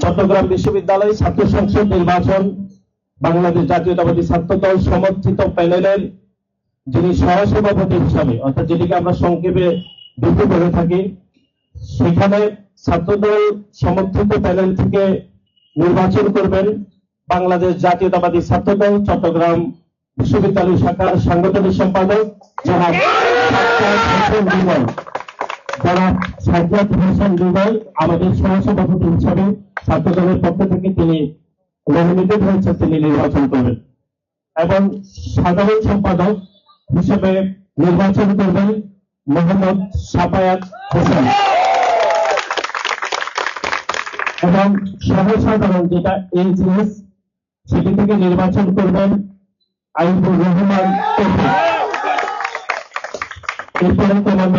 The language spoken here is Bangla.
চট্টগ্রাম বিশ্ববিদ্যালয় ছাত্র সংসদ নির্বাচন বাংলাদেশ জাতীয়তাবাদী ছাত্র দল সমর্থিত প্যানেলের যিনি সহসভাপতি হিসাবে, অর্থাৎ যেটিকে আমরা সংক্ষেপে বিপি বলে থাকি, সেখানে ছাত্রদল সমর্থিত প্যানেল থেকে নির্বাচন করবেন বাংলাদেশ জাতীয়তাবাদী ছাত্র দল চট্টগ্রাম বিশ্ববিদ্যালয় শাখার সাংগঠনিক সম্পাদক জনাব সাজ্জাদ হোসেন রুবেল। আমাদের সহসভাপতি হিসাবে ছাত্র দলের পক্ষ থেকে তিনি মনোনীত হয়েছে, তিনি নির্বাচন করবেন এবং সাধারণ সম্পাদক হিসেবে নির্বাচন করবেন মোহাম্মদ সাফায়াত হোসেন এবং সহসাধারণ যেটা এজিএস সেটি থেকে নির্বাচন করবেন আইবুর রহমান। এরপরে তোমার